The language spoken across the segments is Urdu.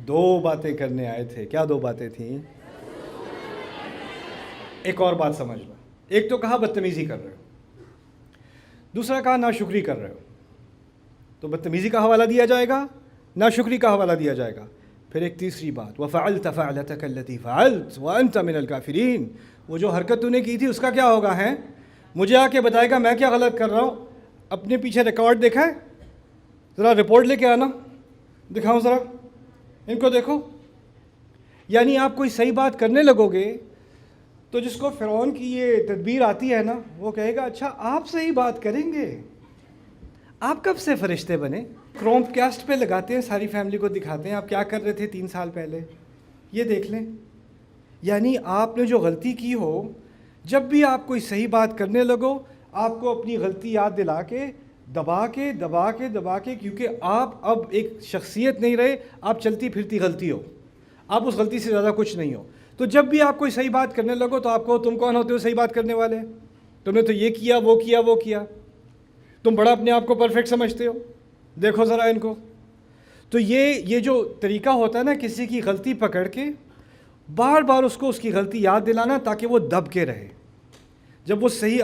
دو باتیں کرنے آئے تھے. کیا دو باتیں تھیں؟ ایک اور بات سمجھ لو. ایک تو کہا بدتمیزی کر رہے ہو, دوسرا کہا ناشکری کر رہے ہو. تو بدتمیزی کا حوالہ دیا جائے گا, ناشکری کا حوالہ دیا جائے گا. پھر ایک تیسری بات, وَفَعَلْتَ فَعْلَتَكَ الَّتِي فَعَلْتَ وَأَنْتَ مِنَ الْكَافِرِينَ. وہ جو حرکت تو نے کی تھی اس کا کیا ہوگا ہے؟ مجھے آ کے بتائے گا میں کیا غلط کر رہا ہوں. اپنے پیچھے ریکارڈ دیکھا ہے؟ ذرا رپورٹ لے کے آنا, دکھاؤ ذرا ان کو, دیکھو. یعنی آپ کوئی صحیح بات کرنے لگو گے تو جس کو فرعون کی یہ تدبیر آتی ہے نا, وہ کہے گا اچھا آپ صحیح بات کریں گے, آپ کب سے فرشتے بنے؟ کروم کاسٹ پہ لگاتے ہیں, ساری فیملی کو دکھاتے ہیں آپ کیا کر رہے تھے 3 سال پہلے, یہ دیکھ لیں. یعنی آپ نے جو غلطی کی ہو, جب بھی آپ کوئی صحیح بات کرنے لگو آپ کو اپنی غلطی یاد دلا کے دبا کے, کیونکہ آپ اب ایک شخصیت نہیں رہے, آپ چلتی پھرتی غلطی ہو, آپ اس غلطی سے زیادہ کچھ نہیں ہو. تو جب بھی آپ کوئی صحیح بات کرنے لگو تو آپ کو تم کون ہوتے ہو صحیح بات کرنے والے؟ تم نے تو یہ کیا وہ کیا وہ کیا, تم بڑا اپنے آپ کو پرفیکٹ سمجھتے ہو, دیکھو ذرا ان کو. تو یہ جو طریقہ ہوتا ہے نا کسی کی غلطی پکڑ کے بار بار اس کو اس کی غلطی یاد دلانا تاکہ وہ دب کے رہے. جب وہ صحیح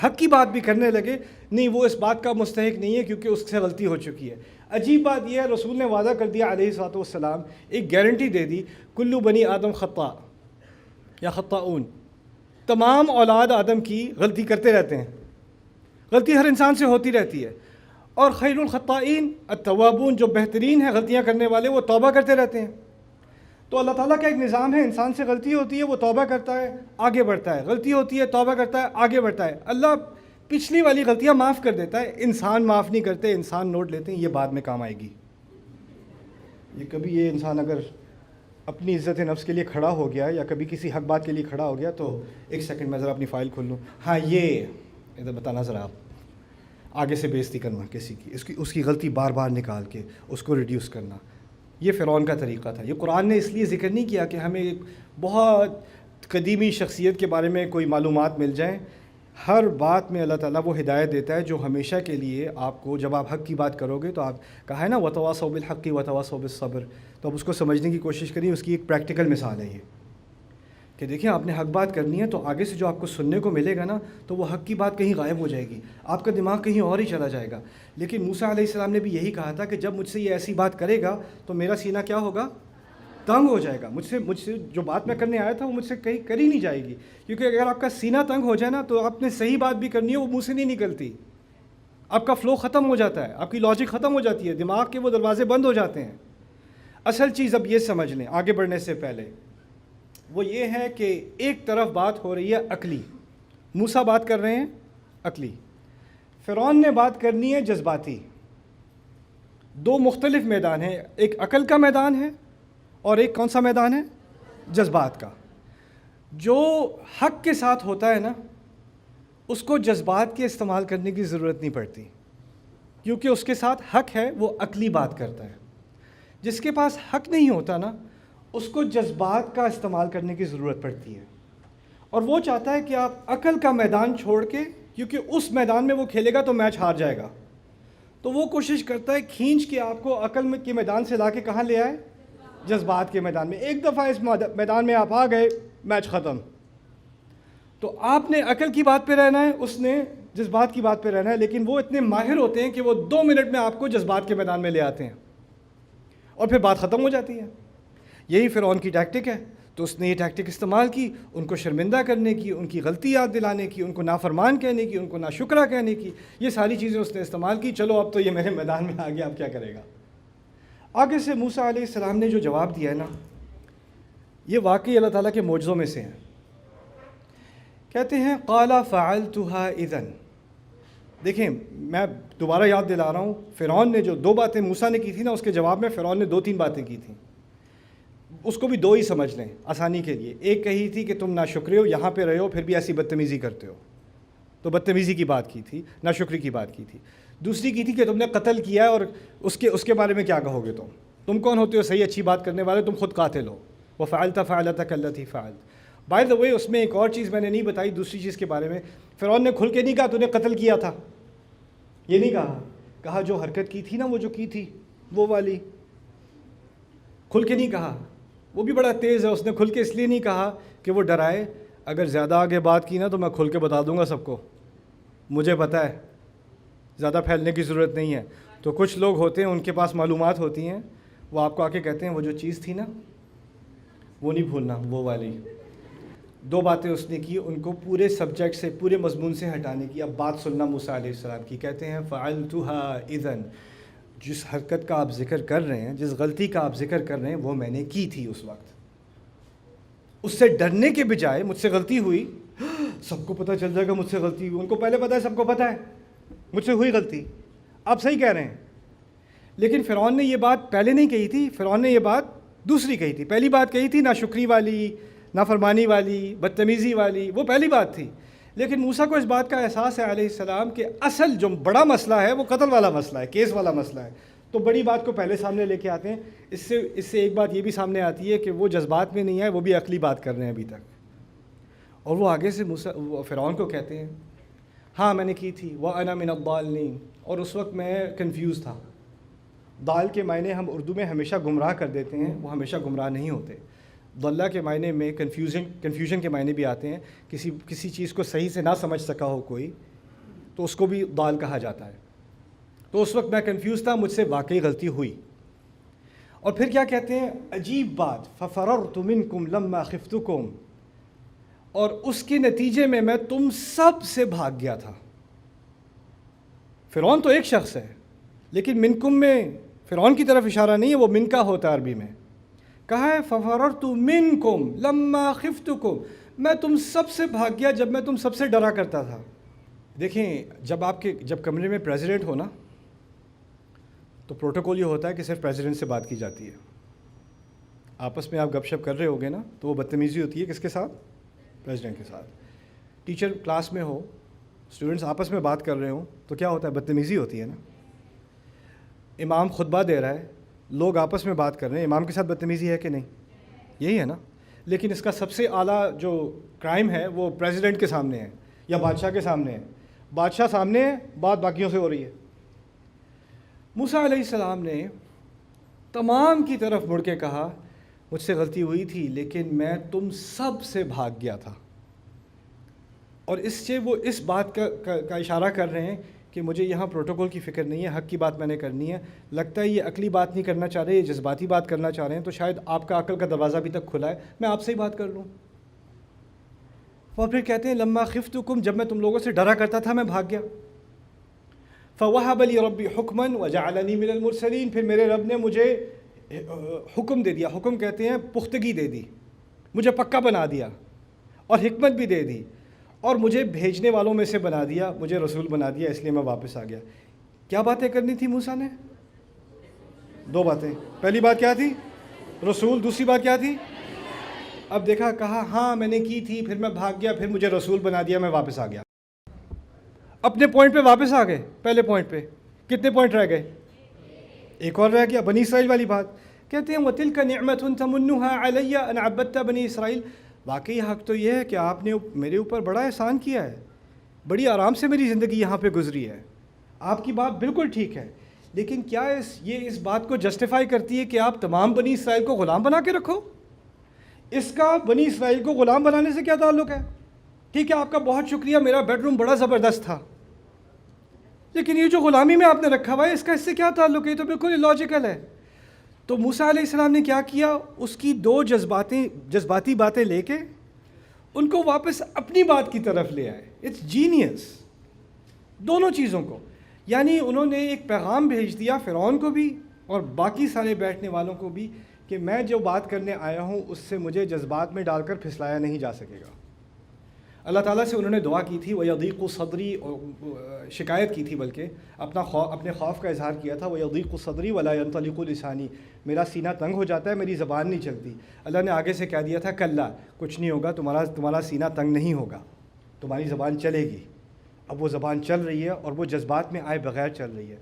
حق کی بات بھی کرنے لگے, نہیں وہ اس بات کا مستحق نہیں ہے کیونکہ اس سے غلطی ہو چکی ہے. عجیب بات یہ ہے, رسول نے وعدہ کر دیا علیہ الصلوۃ والسلام, ایک گارنٹی دے دی, کلو بنی آدم خطاء یا خطاؤن, تمام اولاد آدم کی غلطی کرتے رہتے ہیں, غلطی ہر انسان سے ہوتی رہتی ہے. اور خیر الخطائین التوابون, جو بہترین ہیں غلطیاں کرنے والے وہ توبہ کرتے رہتے ہیں. تو اللہ تعالیٰ کا ایک نظام ہے, انسان سے غلطی ہوتی ہے وہ توبہ کرتا ہے آگے بڑھتا ہے, غلطی ہوتی ہے توبہ کرتا ہے آگے بڑھتا ہے. اللہ پچھلی والی غلطیاں معاف کر دیتا ہے, انسان معاف نہیں کرتے, انسان نوٹ لیتے ہیں, یہ بعد میں کام آئے گی. یہ کبھی یہ انسان اگر اپنی عزت نفس کے لیے کھڑا ہو گیا یا کبھی کسی حق بات کے لیے کھڑا ہو گیا تو ایک سیکنڈ میں ذرا اپنی فائل کھول لوں. ہاں یہ ادھر بتانا ذرا, آپ آگے سے بےزتی کرنا کسی کی, اس کی غلطی بار بار نکال کے اس کو ریڈیوس کرنا, یہ فرعون کا طریقہ تھا. یہ قرآن نے اس لیے ذکر نہیں کیا کہ ہمیں ایک بہت قدیمی شخصیت کے بارے میں کوئی معلومات مل جائیں. ہر بات میں اللہ تعالیٰ وہ ہدایت دیتا ہے جو ہمیشہ کے لیے آپ کو, جب آپ حق کی بات کرو گے تو آپ کہا ہے نا وتواصوا بالحق وتواصوا بالصبر, تو اب اس کو سمجھنے کی کوشش کریے. اس کی ایک پریکٹیکل مثال ہے یہ کہ دیکھیں آپ نے حق بات کرنی ہے تو آگے سے جو آپ کو سننے کو ملے گا نا تو وہ حق کی بات کہیں غائب ہو جائے گی, آپ کا دماغ کہیں اور ہی چلا جائے گا. لیکن موسیٰ علیہ السلام نے بھی یہی کہا تھا کہ جب مجھ سے یہ ایسی بات کرے گا تو میرا سینہ کیا ہوگا؟ تنگ ہو جائے گا. مجھ سے جو بات میں کرنے آیا تھا وہ مجھ سے کہیں کری نہیں جائے گی, کیونکہ اگر آپ کا سینہ تنگ ہو جائے نا تو آپ نے صحیح بات بھی کرنی ہے وہ منہ سے نہیں نکلتی, آپ کا فلو ختم ہو جاتا ہے, آپ کی لاجک ختم ہو جاتی ہے, دماغ کے وہ دروازے بند ہو جاتے ہیں. اصل چیز اب یہ سمجھ لیں آگے بڑھنے سے پہلے, وہ یہ ہے کہ ایک طرف بات ہو رہی ہے عقلی, موسیٰ بات کر رہے ہیں عقلی, فرعون نے بات کرنی ہے جذباتی. دو مختلف میدان ہیں, ایک عقل کا میدان ہے اور ایک کون سا میدان ہے؟ جذبات کا. جو حق کے ساتھ ہوتا ہے نا اس کو جذبات کے استعمال کرنے کی ضرورت نہیں پڑتی, کیونکہ اس کے ساتھ حق ہے, وہ عقلی بات کرتا ہے. جس کے پاس حق نہیں ہوتا نا اس کو جذبات کا استعمال کرنے کی ضرورت پڑتی ہے, اور وہ چاہتا ہے کہ آپ عقل کا میدان چھوڑ کے, کیونکہ اس میدان میں وہ کھیلے گا تو میچ ہار جائے گا, تو وہ کوشش کرتا ہے کھینچ کے آپ کو عقل کے میدان سے لا کے کہاں لے آئے؟ جذبات کے میدان میں. ایک دفعہ اس میدان میں آپ آ گئے, میچ ختم. تو آپ نے عقل کی بات پہ رہنا ہے, اس نے جذبات کی بات پہ رہنا ہے, لیکن وہ اتنے ماہر ہوتے ہیں کہ وہ 2 منٹ میں آپ کو جذبات کے میدان میں لے آتے ہیں اور پھر بات ختم ہو جاتی ہے. یہی فرعون کی ٹیکٹک ہے. تو اس نے یہ ٹیکٹک استعمال کی, ان کو شرمندہ کرنے کی, ان کی غلطی یاد دلانے کی, ان کو نافرمان کہنے کی, ان کو ناشکرہ کہنے کی, یہ ساری چیزیں اس نے استعمال کی. چلو اب تو یہ میرے میدان میں آ گیا, اب کیا کرے گا؟ آگے سے موسیٰ علیہ السلام نے جو جواب دیا ہے نا, یہ واقعی اللہ تعالیٰ کے معجزوں میں سے ہیں. کہتے ہیں قال فعلتها اذن. دیکھیں میں دوبارہ یاد دلا رہا ہوں, فرعون نے جو 2 باتیں موسیٰ نے کی تھی نا اس کے جواب میں فرعون نے 2-3 باتیں کی تھیں. اس کو بھی 2 ہی سمجھ لیں آسانی کے لیے. ایک کہی تھی کہ تم ناشکرے ہو, یہاں پہ رہے ہو پھر بھی ایسی بدتمیزی کرتے ہو, تو بدتمیزی کی بات کی تھی, ناشکری کی بات کی تھی. دوسری کی تھی کہ تم نے قتل کیا ہے اور اس کے بارے میں کیا کہو گے؟ تم کون ہوتے ہو صحیح اچھی بات کرنے والے؟ تم خود قاتل ہو. وفعلت فعلتك التي فعلت. بائی دا وے اس میں ایک اور چیز میں نے نہیں بتائی دوسری چیز کے بارے میں. فرعون نے کھل کے نہیں کہا تو نے قتل کیا تھا, یہ نہیں کہا جو حرکت کی تھی نا وہ جو کی تھی وہ والی. کھل کے نہیں کہا. وہ بھی بڑا تیز ہے, اس نے کھل کے اس لیے نہیں کہا کہ وہ ڈرائے. اگر زیادہ آگے بات کی نا تو میں کھل کے بتا دوں گا سب کو, مجھے پتہ ہے, زیادہ پھیلنے کی ضرورت نہیں ہے. تو کچھ لوگ ہوتے ہیں ان کے پاس معلومات ہوتی ہیں, وہ آپ کو آ کے کہتے ہیں وہ جو چیز تھی نا وہ نہیں بھولنا, وہ والی. 2 باتیں اس نے کی ان کو پورے سبجیکٹ سے, پورے مضمون سے ہٹانے کی. اب بات سننا موسیٰ علیہ السلام کی. کہتے ہیں فعلتها اذن, جس حرکت کا آپ ذکر کر رہے ہیں, جس غلطی کا آپ ذکر کر رہے ہیں, وہ میں نے کی تھی اس وقت. اس سے ڈرنے کے بجائے مجھ سے غلطی ہوئی, سب کو پتہ چل جائے گا مجھ سے غلطی ہوئی. ان کو پہلے پتہ ہے, سب کو پتہ ہے مجھ سے ہوئی غلطی. آپ صحیح کہہ رہے ہیں. لیکن فرعون نے یہ بات پہلے نہیں کہی تھی, فرعون نے یہ بات دوسری کہی تھی. پہلی بات کہی تھی ناشکری والی, نافرمانی والی, بدتمیزی والی, وہ پہلی بات تھی. لیکن موسیٰ کو اس بات کا احساس ہے علیہ السلام کہ اصل جو بڑا مسئلہ ہے وہ قتل والا مسئلہ ہے, کیس والا مسئلہ ہے. تو بڑی بات کو پہلے سامنے لے کے آتے ہیں. اس سے ایک بات یہ بھی سامنے آتی ہے کہ وہ جذبات میں نہیں ہے, وہ بھی عقلی بات کر رہے ہیں ابھی تک. اور وہ آگے سے فرعون کو کہتے ہیں ہاں میں نے کی تھی, وَأَنَا مِنَ الضَّالِّينَ, اور اس وقت میں کنفیوز تھا. ضال کے معنی ہم اردو میں ہمیشہ گمراہ کر دیتے ہیں, وہ ہمیشہ گمراہ نہیں ہوتے. ضلع کے معنی میں کنفیوژن کے معنی بھی آتے ہیں. کسی چیز کو صحیح سے نہ سمجھ سکا ہو کوئی تو اس کو بھی ضال کہا جاتا ہے. تو اس وقت میں کنفیوز تھا, مجھ سے واقعی غلطی ہوئی. اور پھر کیا کہتے ہیں, عجیب بات, فَفَرَرْتُ مِنْكُمْ لَمَّا خِفْتُكُمْ, اور اس کے نتیجے میں تم سب سے بھاگ گیا تھا. فرعون تو ایک شخص ہے, لیکن منکم میں فرعون کی طرف اشارہ نہیں ہے, وہ من کا ہوتا ہے عربی میں. کہا ہے فَفَرَرْتُ مِنْكُمْ لَمَّا خِفْتُكُمْ, میں تم سب سے بھاگ گیا جب میں تم سب سے ڈرا کرتا تھا. دیکھیں, جب کمرے میں پریزیڈنٹ ہو نا تو پروٹوکول یہ ہوتا ہے کہ صرف پریزیڈنٹ سے بات کی جاتی ہے. آپس میں آپ گپ شپ کر رہے ہوگے نا تو وہ بدتمیزی ہوتی ہے کس کے ساتھ, پریزیڈنٹ کے ساتھ. ٹیچر کلاس میں ہو, اسٹوڈنٹس آپس میں بات کر رہے ہوں تو کیا ہوتا ہے, بدتمیزی ہوتی ہے نا. امام خطبہ دے رہا ہے, لوگ آپس میں بات کر رہے ہیں, امام کے ساتھ بدتمیزی ہے کہ نہیں, یہی ہے نا. لیکن اس کا سب سے اعلیٰ جو کرائم ہے وہ پریزیڈنٹ کے سامنے ہے یا بادشاہ کے سامنے ہے. بادشاہ سامنے ہے, بات باقیوں سے ہو رہی ہے. موسیٰ علیہ السلام نے تمام کی طرف مڑ کے کہا مجھ سے غلطی ہوئی تھی لیکن میں تم سب سے بھاگ گیا تھا. اور اس سے وہ اس بات کا اشارہ کر رہے ہیں کہ مجھے یہاں پروٹوکول کی فکر نہیں ہے, حق کی بات میں نے کرنی ہے. لگتا ہے یہ عقلی بات نہیں کرنا چاہ رہے, یہ جذباتی بات کرنا چاہ رہے ہیں, تو شاید آپ کا عقل کا دروازہ ابھی تک کھلا ہے, میں آپ سے ہی بات کر لوں. اور پھر کہتے ہیں لما خفتکم, جب میں تم لوگوں سے ڈرا کرتا تھا میں بھاگ گیا. فوہب لی ربی حکما وجعلنی من المرسلین, پھر میرے رب نے مجھے حکم دے دیا. حکم کہتے ہیں پختگی دے دی, مجھے پکا بنا دیا, اور حکمت بھی دے دی, اور مجھے بھیجنے والوں میں سے بنا دیا, مجھے رسول بنا دیا, اس لیے میں واپس آ گیا. کیا باتیں کرنی تھی موسیٰ نے؟ 2 باتیں. پہلی بات کیا تھی, رسول. دوسری بات کیا تھی, اب دیکھا, کہا ہاں میں نے کی تھی, پھر میں بھاگ گیا, پھر مجھے رسول بنا دیا, میں واپس آ گیا. اپنے پوائنٹ پہ واپس آ گئے. پہلے پوائنٹ پہ کتنے پوائنٹ رہ گئے, ایک اور رہ گیا, بنی اسرائیل والی بات. کہتے ہیں وَتِلْكَ نِعْمَةٌ تَمُنُّهَا عَلَيَّ أَنْ عَبَّدْتَ بَنِي إِسرَائِيل, واقعی حق تو یہ ہے کہ آپ نے میرے اوپر بڑا احسان کیا ہے, بڑی آرام سے میری زندگی یہاں پہ گزری ہے. آپ کی بات بالکل ٹھیک ہے, لیکن کیا یہ اس بات کو جسٹیفائی کرتی ہے کہ آپ تمام بنی اسرائیل کو غلام بنا کے رکھو؟ اس کا بنی اسرائیل کو غلام بنانے سے کیا تعلق ہے؟ ٹھیک ہے, آپ کا بہت شکریہ, میرا بیڈ روم بڑا زبردست تھا, لیکن یہ جو غلامی میں آپ نے رکھا ہوا ہے اس کا اس سے کیا تعلق ہے؟ یہ تو بالکل اللاجیکل ہے. تو موسیٰ علیہ السلام نے کیا کیا, اس کی 2 جذباتی باتیں لے کے ان کو واپس اپنی بات کی طرف لے آئے. اٹس جینیس, دونوں چیزوں کو. یعنی انہوں نے ایک پیغام بھیج دیا فرعون کو بھی اور باقی سارے بیٹھنے والوں کو بھی کہ میں جو بات کرنے آیا ہوں اس سے مجھے جذبات میں ڈال کر پھسلایا نہیں جا سکے گا. اللہ تعالیٰ سے انہوں نے دعا کی تھی, وَيَضِيقُ صَدْرِي, اور شکایت کی تھی, بلکہ اپنے خوف کا اظہار کیا تھا, وَيَضِيقُ صَدْرِي وَلَا يَنْطَلِقُ لِسَانِي, میرا سینہ تنگ ہو جاتا ہے, میری زبان نہیں چلتی. اللہ نے آگے سے کہہ دیا تھا کلا, کچھ نہیں ہوگا, تمہارا سینہ تنگ نہیں ہوگا, تمہاری زبان چلے گی. اب وہ زبان چل رہی ہے اور وہ جذبات میں آئے بغیر چل رہی ہے.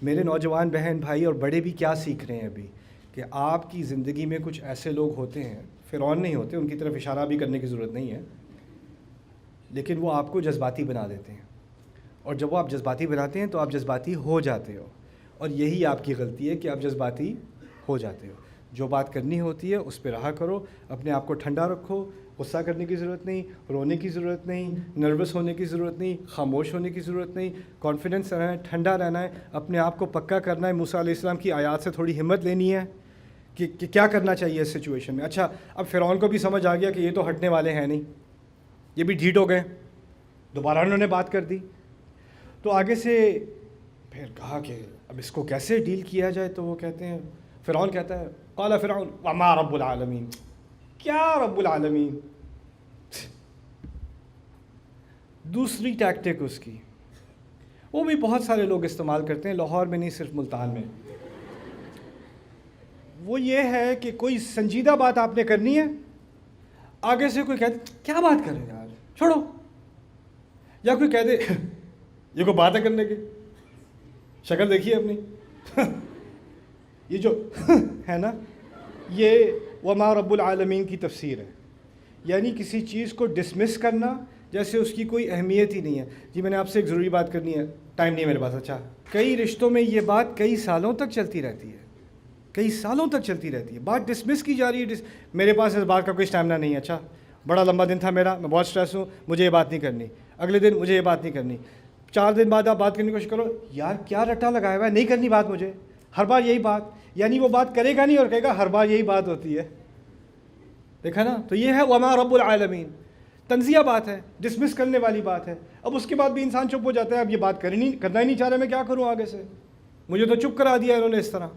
میرے نوجوان بہن بھائی اور بڑے بھی کیا سیکھ رہے ہیں ابھی, کہ آپ کی زندگی میں کچھ ایسے لوگ ہوتے ہیں, فرعون نہیں ہوتے, ان کی طرف اشارہ بھی کرنے کی ضرورت نہیں ہے, لیکن وہ آپ کو جذباتی بنا دیتے ہیں. اور جب وہ آپ جذباتی بناتے ہیں تو آپ جذباتی ہو جاتے ہو, اور یہی آپ کی غلطی ہے کہ آپ جذباتی ہو جاتے ہو. جو بات کرنی ہوتی ہے اس پہ رہا کرو، اپنے آپ کو ٹھنڈا رکھو، غصہ کرنے کی ضرورت نہیں، رونے کی ضرورت نہیں، نروس ہونے کی ضرورت نہیں، خاموش ہونے کی ضرورت نہیں، کانفیڈنس رہنا ہے، ٹھنڈا رہنا ہے، اپنے آپ کو پکا کرنا ہے، موسیٰ علیہ السلام کی آیات سے تھوڑی ہمت لینی ہے کہ کیا کرنا چاہیے اس سچویشن میں۔ اچھا اب فرعون کو بھی سمجھ آ گیا کہ یہ تو ہٹنے والے ہیں نہیں، یہ بھی ڈھیٹ ہو گئے، دوبارہ انہوں نے بات کر دی، تو آگے سے پھر کہا کہ اب اس کو کیسے ڈیل کیا جائے، تو وہ کہتے ہیں، فرعون کہتا ہے قال فرعون وما رب العالمین، کیا رب العالمین، دوسری ٹیکٹک اس کی، وہ بھی بہت سارے لوگ استعمال کرتے ہیں، لاہور میں نہیں صرف ملتان میں، وہ یہ ہے کہ کوئی سنجیدہ بات آپ نے کرنی ہے، آگے سے کوئی کہتے کیا بات کر رہے ہیں یار چھوڑو، یا کوئی کہہ دے یہ کوئی بات ہے کرنے کی، شکل دیکھیے اپنی یہ جو ہے نا، یہ وما رب العالمین کی تفسیر ہے، یعنی کسی چیز کو ڈسمس کرنا جیسے اس کی کوئی اہمیت ہی نہیں ہے۔ جی میں نے آپ سے ایک ضروری بات کرنی ہے، ٹائم نہیں ہے میرے پاس، اچھا کئی رشتوں میں یہ بات کئی سالوں تک چلتی رہتی ہے، کئی سالوں تک چلتی رہتی ہے، بات ڈسمس کی جا رہی ہے، میرے پاس اس بات کا کوئی اسٹیمنا نہیں ہے، اچھا بڑا لمبا دن تھا میرا، میں بہت اسٹریس ہوں، مجھے یہ بات نہیں کرنی، اگلے دن مجھے یہ بات نہیں کرنی، 4 دن بعد آپ بات کرنے کی کوشش کرو، یار کیا رٹا لگایا ہوا ہے، نہیں کرنی بات مجھے، ہر بار یہی بات، یعنی وہ بات کرے گا نہیں اور کہے گا ہر بار یہی بات ہوتی ہے، دیکھا نا، تو یہ ہے وما رب العالمین، تنزیہ بات ہے، ڈسمس کرنے والی بات ہے۔ اب اس کے بعد بھی انسان چپ ہو جاتا ہے، اب یہ بات کرنا ہی نہیں چاہ رہا، میں کیا کروں آگے سے، مجھے تو چپ کرا دیا انہوں نے اس طرح۔